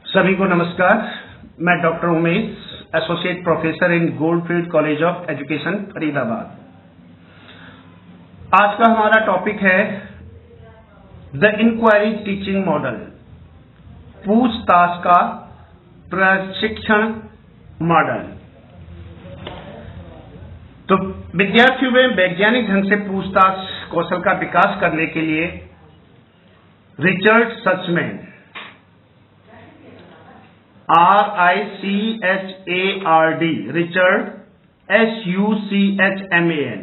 सभी को नमस्कार। मैं doctor Umesh, associate professor in Goldfield college of education, Faridabad. आज का हमारा टॉपिक है द इंक्वायरी टीचिंग मॉडल, पूछताछ का प्रशिक्षण मॉडल। तो विद्यार्थियों में वैज्ञानिक ढंग से पूछताछ कौशल का विकास करने के लिए Richard Suchman RICHARD Richard SUCHMAN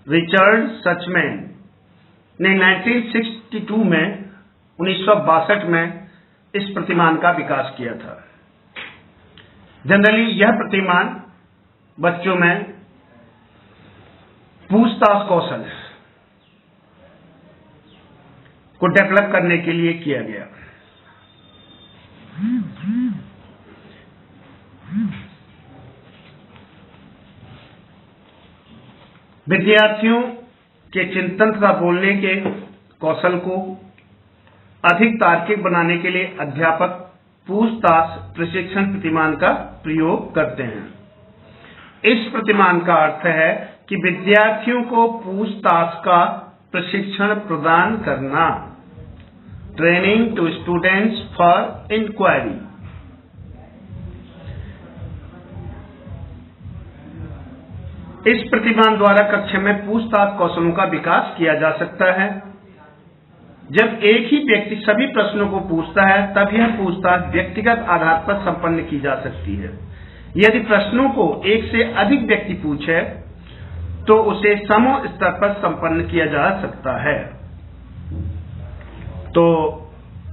Richard Suchman ने 1962 में इस प्रतिमान का विकास किया था। जनरली यह प्रतिमान बच्चों में पूछताछ कौशल को डेवलप करने के लिए किया गया। विद्यार्थियों के चिंतन तथा बोलने के कौशल को अधिक तार्किक बनाने के लिए अध्यापक पूछताछ प्रशिक्षण प्रतिमान का प्रयोग करते हैं। इस प्रतिमान का अर्थ है कि विद्यार्थियों को पूछताछ का प्रशिक्षण प्रदान करना, training to students for inquiry. इस प्रतिमान द्वारा कक्षा में पूछताछ कौशलों का विकास किया जा सकता है। जब एक ही व्यक्ति सभी प्रश्नों को पूछता है तब यह पूछताछ व्यक्तिगत आधार पर संपन्न की जा सकती है। यदि प्रश्नों को एक से अधिक व्यक्ति पूछे तो उसे समूह स्तर पर संपन्न किया जा सकता है। तो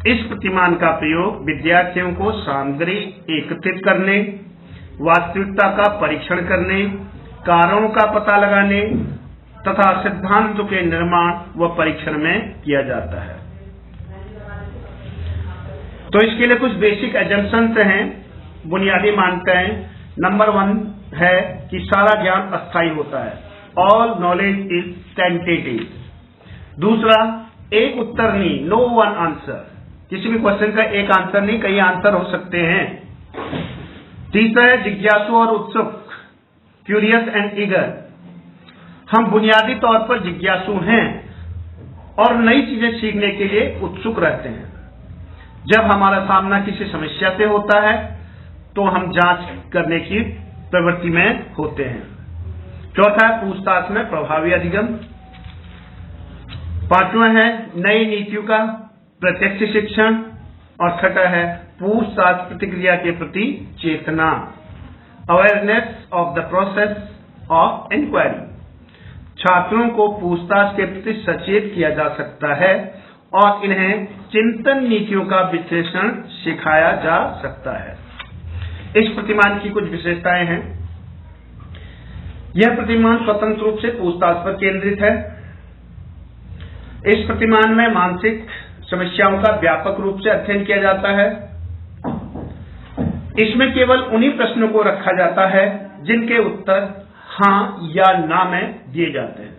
इस प्रतिमान का प्रयोग विद्यार्थियों को सामग्री एकत्रित करने, वास्तविकता का परीक्षण करने, कारणों का पता लगाने तथा सिद्धांतों के निर्माण व परीक्षण में किया जाता है। तो इसके लिए कुछ बेसिक एजम्पशंस हैं, बुनियादी मान्यताएं। नंबर 1 है कि सारा ज्ञान अस्थायी होता है, ऑल नॉलेज इज टेंटेटिव। दूसरा, एक उत्तर नहीं, नो वन आंसर, किसी भी क्वेश्चन का एक आंसर नहीं, कई आंसर हो सकते हैं। तीसरा है जिज्ञासु और उत्सुक, क्यूरियस एंड ईगर। हम बुनियादी तौर पर जिज्ञासु हैं और नई चीजें सीखने के लिए उत्सुक रहते हैं। जब हमारा सामना किसी समस्या से होता है तो हम जांच करने की प्रवृत्ति में होते हैं। चौथा है पूछताछ में प्रभावी अधिगम। पांचवा है नई नीतियों का प्रत्यक्ष शिक्षण। और छठा है पूछताछ प्रतिक्रिया के प्रति चेतना, awareness of the process of inquiry. छात्रों को पूछताछ के प्रति सचेत किया जा सकता है और इन्हें चिंतन नीतियों का विश्लेषण सिखाया जा सकता है। इस प्रतिमान की कुछ विशेषताएं हैं। यह प्रतिमान स्वतंत्र रूप से पूछताछ पर केंद्रित है। इस प्रतिमान में मानसिक समस्याओं का व्यापक रूप से अध्ययन किया जाता है। इसमें केवल उन्हीं प्रश्नों को रखा जाता है जिनके उत्तर हां या ना में दिए जाते हैं।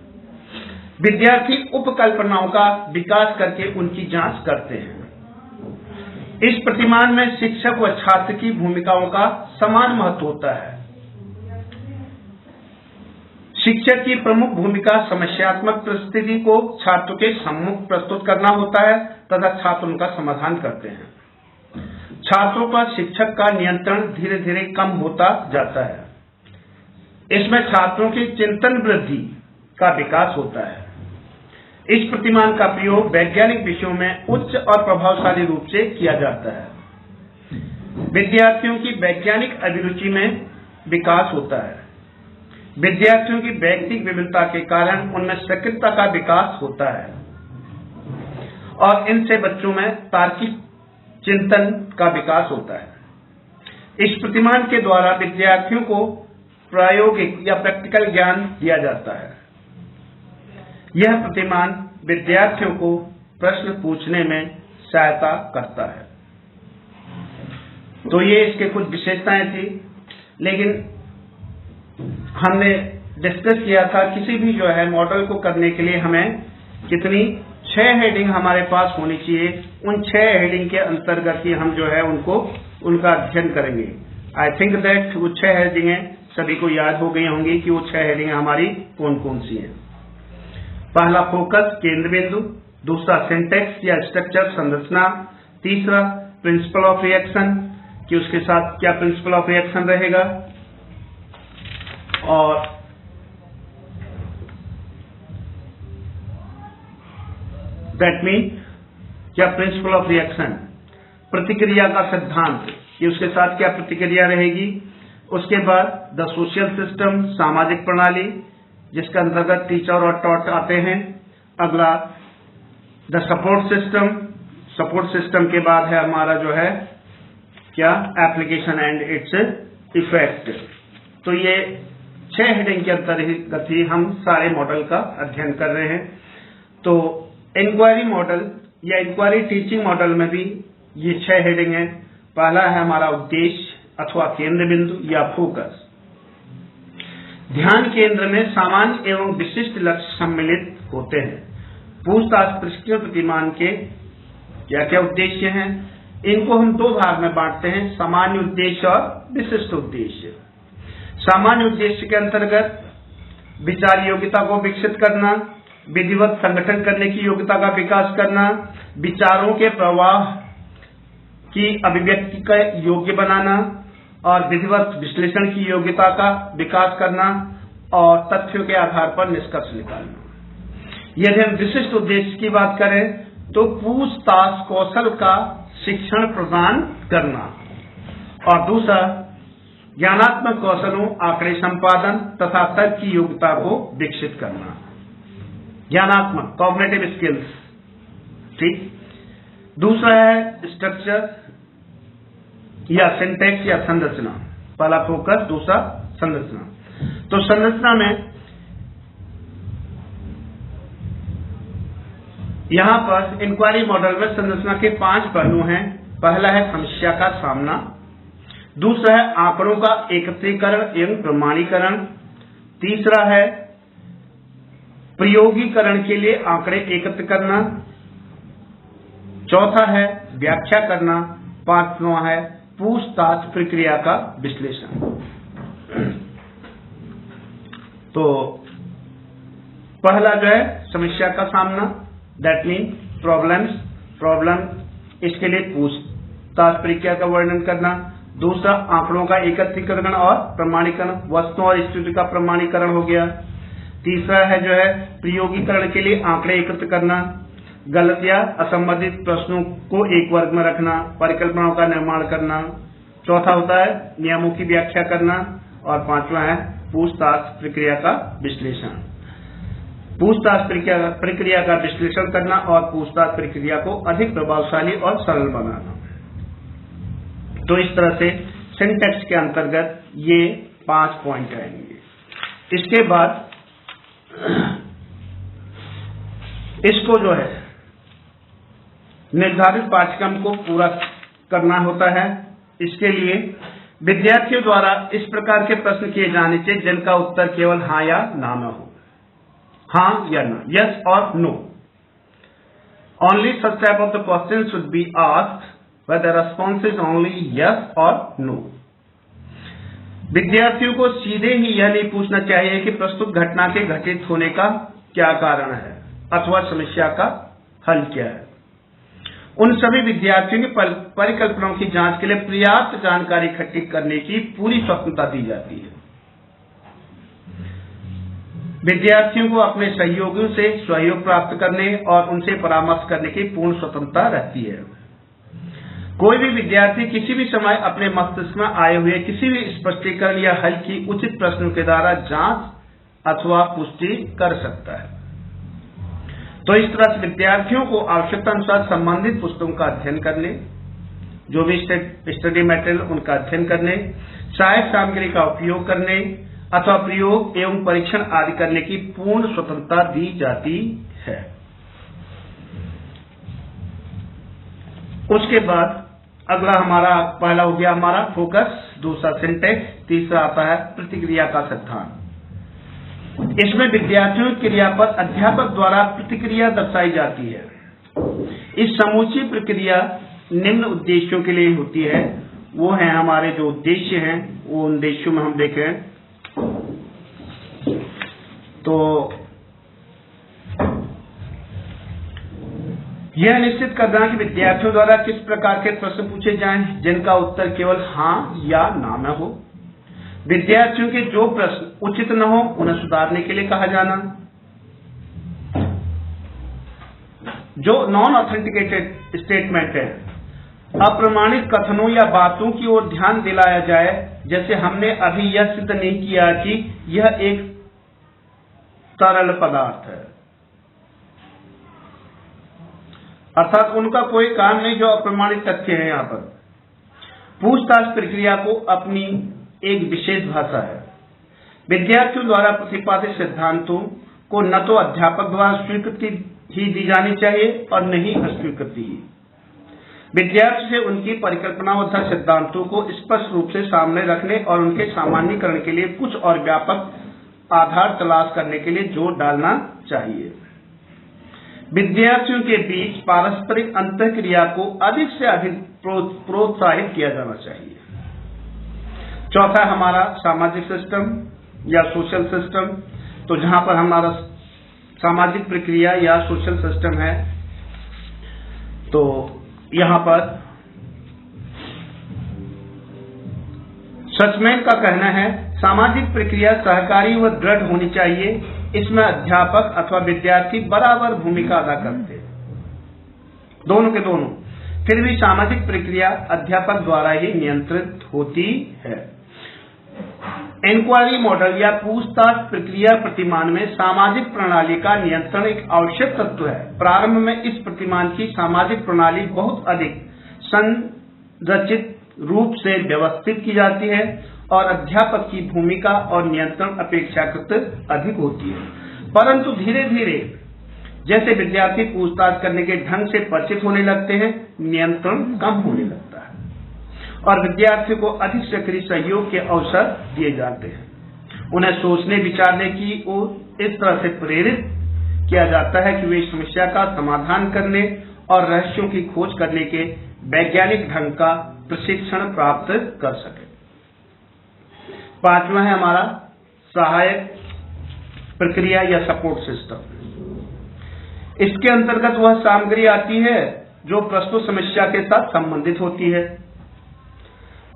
विद्यार्थी उपकल्पनाओं का विकास करके उनकी जांच करते हैं। इस प्रतिमान में शिक्षक व छात्र की भूमिकाओं का समान महत्व होता है। शिक्षक की प्रमुख भूमिका समस्यात्मक परिस्थिति को छात्रों के सम्मुख प्रस्तुत करना होता है तथा छात्र उनका समाधान करते हैं। छात्रों पर शिक्षक का नियंत्रण धीरे धीरे कम होता जाता है। इसमें छात्रों की चिंतन वृद्धि का विकास होता है। इस प्रतिमान का प्रयोग वैज्ञानिक विषयों में उच्च और प्रभावशाली रूप से किया जाता है। विद्यार्थियों की वैज्ञानिक अभिरुचि में विकास होता है। विद्यार्थियों की व्यक्तिगत विभिन्नता के कारण उनमें सक्रियता का विकास होता है और इनसे बच्चों में तार्किक चिंतन का विकास होता है। इस प्रतिमान के द्वारा विद्यार्थियों को प्रायोगिक या प्रैक्टिकल ज्ञान दिया जाता है। यह प्रतिमान विद्यार्थियों को प्रश्न पूछने में सहायता करता है। तो ये इसके कुछ विशेषताएं थी, लेकिन हमने डिस्कस किया था किसी भी मॉडल को करने के लिए हमें कितनी 6 हेडिंग हमारे पास होनी चाहिए। उन 6 हेडिंग के अंतर्गत ही हम जो है उनका अध्ययन करेंगे। आई थिंक दैट वो 6 हेडिंग सभी को याद हो गई होंगी कि वो 6 हेडिंग हमारी कौन कौन सी हैं। पहला फोकस केंद्र बिंदु, दूसरा सिंटैक्स या स्ट्रक्चर संरचना, तीसरा प्रिंसिपल ऑफ रिएक्शन कि उसके साथ क्या प्रिंसिपल ऑफ रिएक्शन रहेगा, और दैट मीन क्या प्रिंसिपल ऑफ रिएक्शन, प्रतिक्रिया का सिद्धांत कि उसके साथ क्या प्रतिक्रिया रहेगी। उसके बाद द सोशल सिस्टम, सामाजिक प्रणाली, जिसके अंतर्गत टीचर और टॉट आते हैं। अगला the support system, support system के बाद है हमारा जो है क्या एप्लीकेशन एंड इट्स इफेक्ट। तो ये 6 हेडिंग के अंतर्गत ही हम सारे मॉडल का अध्ययन कर रहे हैं। तो इंक्वायरी मॉडल या इंक्वायरी टीचिंग मॉडल में भी ये 6 हेडिंग है। पहला है हमारा उद्देश्य अथवा केंद्र बिंदु या फोकस। ध्यान केंद्र में सामान्य एवं विशिष्ट लक्ष्य सम्मिलित होते हैं। पूछताछ प्रशिक्षण प्रतिमान के क्या क्या उद्देश्य हैं, इनको हम 2 भाग में बांटते हैं, सामान्य उद्देश्य और विशिष्ट उद्देश्य। सामान्य उद्देश्य के अंतर्गत विचार योग्यता को विकसित करना, विधिवत संगठन करने की योग्यता का विकास करना, विचारों के प्रवाह की अभिव्यक्ति का योग्य बनाना और विधिवत विश्लेषण की योग्यता का विकास करना और तथ्यों के आधार पर निष्कर्ष निकालना। यदि हम विशिष्ट उद्देश्य की बात करें तो पूछताछ कौशल का शिक्षण प्रदान करना, और दूसरा ज्ञानात्मक कौशलों, आंकड़े संपादन तथा तर्क की योग्यता को विकसित करना। ज्ञानात्मक कॉग्निटिव स्किल्स, ठीक। दूसरा है स्ट्रक्चर या सिंटैक्स या संरचना। पहला फोकस, दूसरा संरचना। तो संरचना में यहां पर इंक्वायरी मॉडल में संरचना के 5 पहलू हैं। पहला है समस्या का सामना, दूसरा है आंकड़ों का एकत्रीकरण एवं प्रमाणीकरण, तीसरा है प्रयोगीकरण के लिए आंकड़े एकत्र करना, चौथा है व्याख्या करना, पांचवां है पूछताछ प्रक्रिया का विश्लेषण। तो पहला जो है समस्या का सामना, दैट मीन प्रॉब्लम, इसके लिए पूछताछ प्रक्रिया का वर्णन करना। दूसरा आंकड़ों का एकत्रीकरण और प्रमाणीकरण, वस्तुओं और स्थिति का प्रमाणीकरण हो गया। तीसरा है जो है प्रयोगीकरण के लिए आंकड़े एकत्र करना, गलत या असंबंधित प्रश्नों को एक वर्ग में रखना, परिकल्पनाओं का निर्माण करना। चौथा होता है नियमों की व्याख्या करना, और पांचवा है पूछताछ प्रक्रिया का विश्लेषण। पूछताछ प्रक्रिया का विश्लेषण करना और पूछताछ प्रक्रिया को अधिक प्रभावशाली और सरल बनाना। तो इस तरह से सिंटैक्स के अंतर्गत ये 5 पॉइंट आएंगे। इसके बाद इसको जो है निर्धारित पाठ्यक्रम को पूरा करना होता है। इसके लिए विद्यार्थियों द्वारा इस प्रकार के प्रश्न किए जाने चाहिए जिनका उत्तर केवल हाँ या ना में हो, हाँ या ना, यस और no. Only such type of the question should be asked where the response is only yes or no। विद्यार्थियों को सीधे ही यह नहीं पूछना चाहिए कि प्रस्तुत घटना के घटित होने का क्या कारण है अथवा समस्या का हल क्या है। उन सभी विद्यार्थियों की परिकल्पनाओं की जांच के लिए पर्याप्त जानकारी इकट्ठी करने की पूरी स्वतंत्रता दी जाती है। विद्यार्थियों को अपने सहयोगियों से सहयोग प्राप्त करने और उनसे परामर्श करने की पूर्ण स्वतंत्रता रहती है। कोई भी विद्यार्थी किसी भी समय अपने मस्तिष्क में आए हुए किसी भी स्पष्टीकरण या हल की उचित प्रश्नों के द्वारा जांच अथवा पुष्टि कर सकता है। तो इस तरह से विद्यार्थियों को आवश्यकता अनुसार संबंधित पुस्तकों का अध्ययन करने, जो भी स्टडी मटेरियल उनका अध्ययन करने, सहायक सामग्री का उपयोग करने अथवा प्रयोग एवं परीक्षण आदि करने की पूर्ण स्वतंत्रता दी जाती है। उसके बाद अगला हमारा पहला हो गया हमारा फोकस, दूसरा सिंटैक्स, तीसरा आता है प्रतिक्रिया का सिद्धांत। इसमें विद्यार्थियों की क्रिया पर अध्यापक द्वारा प्रतिक्रिया दर्शाई जाती है। इस समूची प्रक्रिया निम्न उद्देश्यों के लिए होती है। वो है हमारे जो उद्देश्य हैं, वो उद्देश्यों में हम देखें तो यह निश्चित करना कि विद्यार्थियों द्वारा किस प्रकार के प्रश्न पूछे जाएं जिनका उत्तर केवल हाँ या ना में हो। विद्यार्थियों के जो प्रश्न उचित न हो उन्हें सुधारने के लिए कहा जाना। जो नॉन ऑथेंटिकेटेड स्टेटमेंट है, अप्रमाणित कथनों या बातों की ओर ध्यान दिलाया जाए, जैसे हमने अभी यह सिद्ध नहीं किया कि यह एक तरल पदार्थ है, अर्थात उनका कोई काम नहीं जो अप्रमाणित तथ्य है। यहाँ पर पूछताछ प्रक्रिया को अपनी एक विशेष भाषा है। विद्यार्थियों द्वारा प्रतिपादित सिद्धांतों को न तो अध्यापक द्वारा स्वीकृति ही दी जानी चाहिए और न ही अस्वीकृति ही। विद्यार्थी से उनकी परिकल्पनाबद्ध सिद्धांतों को स्पष्ट रूप से सामने रखने और उनके सामान्यीकरण के लिए कुछ और व्यापक आधार तलाश करने के लिए जोर डालना चाहिए। विद्यार्थियों के बीच पारस्परिक अंतःक्रिया को अधिक से अधिक प्रोत्साहित किया जाना चाहिए। चौथा हमारा सामाजिक सिस्टम या सोशल सिस्टम। तो जहां पर हमारा सामाजिक प्रक्रिया या सोशल सिस्टम है, तो यहां पर सचमैन का कहना है सामाजिक प्रक्रिया सहकारी व दृढ़ होनी चाहिए। इसमें अध्यापक अथवा विद्यार्थी बराबर भूमिका अदा करते हैं, दोनों के दोनों। फिर भी सामाजिक प्रक्रिया अध्यापक द्वारा ही नियंत्रित होती है। इंक्वायरी मॉडल या पूछताछ प्रक्रिया प्रतिमान में सामाजिक प्रणाली का नियंत्रण एक आवश्यक तत्व है। प्रारंभ में इस प्रतिमान की सामाजिक प्रणाली बहुत अधिक संरचित रूप से व्यवस्थित की जाती है और अध्यापक की भूमिका और नियंत्रण अपेक्षाकृत अधिक होती है। परंतु धीरे धीरे जैसे विद्यार्थी पूछताछ करने के ढंग से परिचित होने लगते हैं, नियंत्रण कम होने लगता है और विद्यार्थी को अधिक सक्रिय सहयोग के अवसर दिए जाते हैं। उन्हें सोचने विचारने की ओर इस तरह से प्रेरित किया जाता है कि वे समस्या का समाधान करने और रहस्यों की खोज करने के वैज्ञानिक ढंग का प्रशिक्षण प्राप्त कर सके। पांचवा है हमारा सहायक प्रक्रिया या सपोर्ट सिस्टम। इसके अंतर्गत वह सामग्री आती है जो प्रस्तुत समस्या के साथ संबंधित होती है।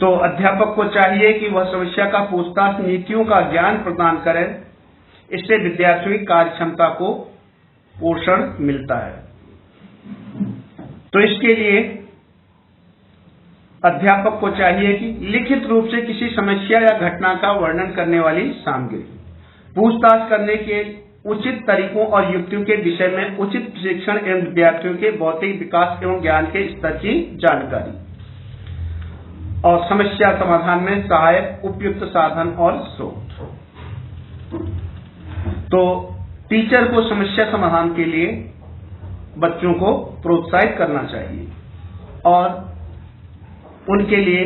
तो अध्यापक को चाहिए कि वह समस्या का पूछताछ नीतियों का ज्ञान प्रदान करे। इससे विद्यार्थियों की कार्य क्षमता को पोषण मिलता है। तो इसके लिए अध्यापक को चाहिए कि लिखित रूप से किसी समस्या या घटना का वर्णन करने वाली सामग्री, पूछताछ करने के उचित तरीकों और युक्तियों के विषय में उचित प्रशिक्षण एवं विद्यार्थियों के बौद्धिक विकास एवं ज्ञान के स्तर की जानकारी और समस्या समाधान में सहायक उपयुक्त साधन और स्रोत। तो टीचर को समस्या समाधान के लिए बच्चों को प्रोत्साहित करना चाहिए और उनके लिए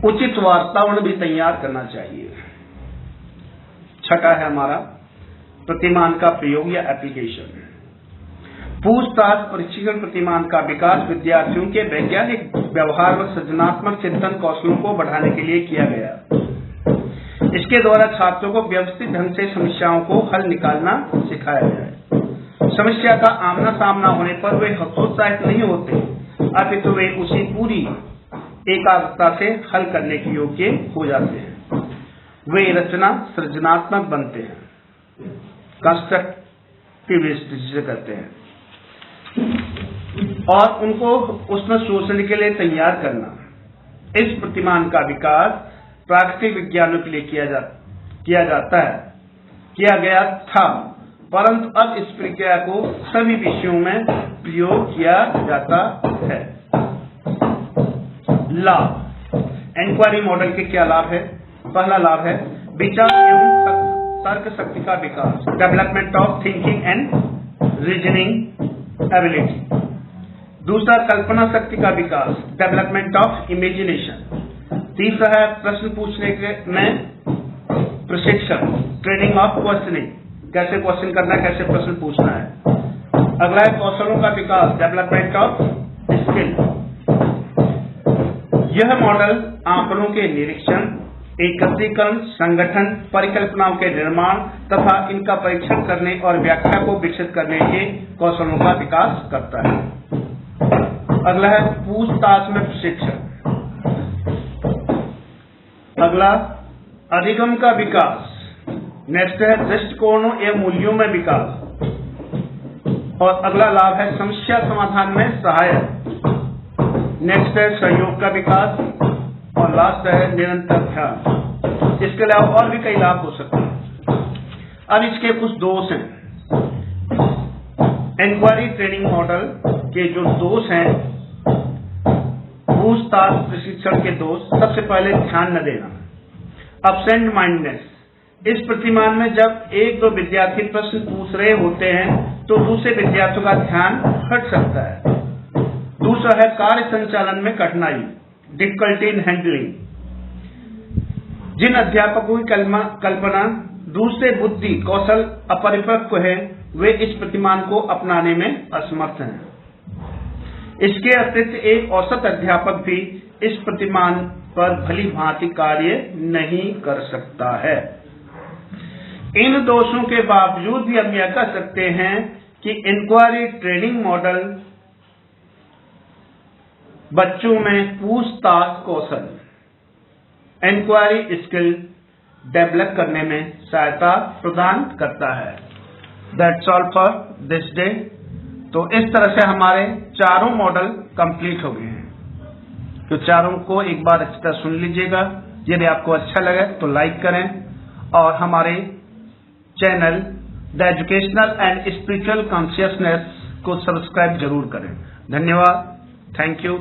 उचित वातावरण भी तैयार करना चाहिए। छठा है हमारा प्रतिमान का प्रयोग या एप्लीकेशन। पूछताछ प्रशिक्षण प्रतिमान का विकास विद्यार्थियों के वैज्ञानिक व्यवहार व सृजनात्मक चिंतन कौशलों को बढ़ाने के लिए किया गया। इसके द्वारा छात्रों को व्यवस्थित ढंग से समस्याओं को हल निकालना सिखाया जाए। समस्या का आमना सामना होने पर वे हतोत्साहित नहीं होते, अपितु वे उसी पूरी एकाग्रता से हल करने के योग्य हो जाते हैं। वे रचना सृजनात्मक बनते हैं, कंस्ट्रक्टिविस्ट जिसे कहते हैं, और उनको उसमें सोचने के लिए तैयार करना। इस प्रतिमान का विकास प्राकृतिक विज्ञानों के लिए किया गया था, परंतु अब इस प्रक्रिया को सभी विषयों में प्रयोग किया जाता है। लाभ, इंक्वायरी मॉडल के क्या लाभ है? पहला लाभ है विचार एवं तर्क शक्ति का विकास, development of thinking and reasoning ability. दूसरा कल्पना शक्ति का विकास, डेवलपमेंट ऑफ इमेजिनेशन। तीसरा है प्रश्न पूछने में प्रशिक्षण, ट्रेनिंग ऑफ क्वेश्चनिंग, कैसे क्वेश्चन करना है, कैसे प्रश्न पूछना है। अगला है कौशलों का विकास, डेवलपमेंट ऑफ स्किल। यह मॉडल आंकड़ों के निरीक्षण, एकत्रीकरण, संगठन, परिकल्पनाओं के निर्माण तथा इनका परीक्षण करने और व्याख्या को विकसित करने के कौशलों का विकास करता है। अगला है पूछताछ में प्रशिक्षण। अगला अधिगम का विकास, नेक्स्ट है दृष्टिकोणों एवं मूल्यों में विकास, और अगला लाभ है समस्या समाधान में सहायक, नेक्स्ट है सहयोग का विकास, और लास्ट है निरंतर ध्यान। इसके अलावा और भी कई लाभ हो सकते हैं। अब इसके कुछ दोष हैं। इंक्वायरी ट्रेनिंग मॉडल के जो दोष हैं, पूछताछ प्रशिक्षण के दोष, सबसे पहले ध्यान न देना, एब्सेंट माइंडनेस। इस प्रतिमान में जब एक दो विद्यार्थी प्रश्न पूछ रहे होते हैं तो दूसरे विद्यार्थियों का ध्यान हट सकता है। दूसरा है कार्य संचालन में कठिनाई, डिफिकल्टी इन हैंडलिंग। जिन अध्यापकों की कल्पना दूसरे बुद्धि कौशल अपरिपक्व है, वे इस प्रतिमान को अपनाने में असमर्थ हैं। इसके अतिरिक्त एक औसत अध्यापक भी इस प्रतिमान पर भली भांति कार्य नहीं कर सकता है। इन दोषों के बावजूद भी हम यह कह सकते हैं कि इंक्वायरी ट्रेनिंग मॉडल बच्चों में पूछताछ कौशल, इंक्वायरी स्किल डेवलप करने में सहायता प्रदान करता है। That's all for this day. तो इस तरह से हमारे चारों मॉडल कंप्लीट हो गए हैं। तो चारों को एक बार अच्छी तरह सुन लीजिएगा। यदि आपको अच्छा लगे तो लाइक करें और हमारे channel the educational and spiritual consciousness को सब्सक्राइब जरूर करें। धन्यवाद। Thank you.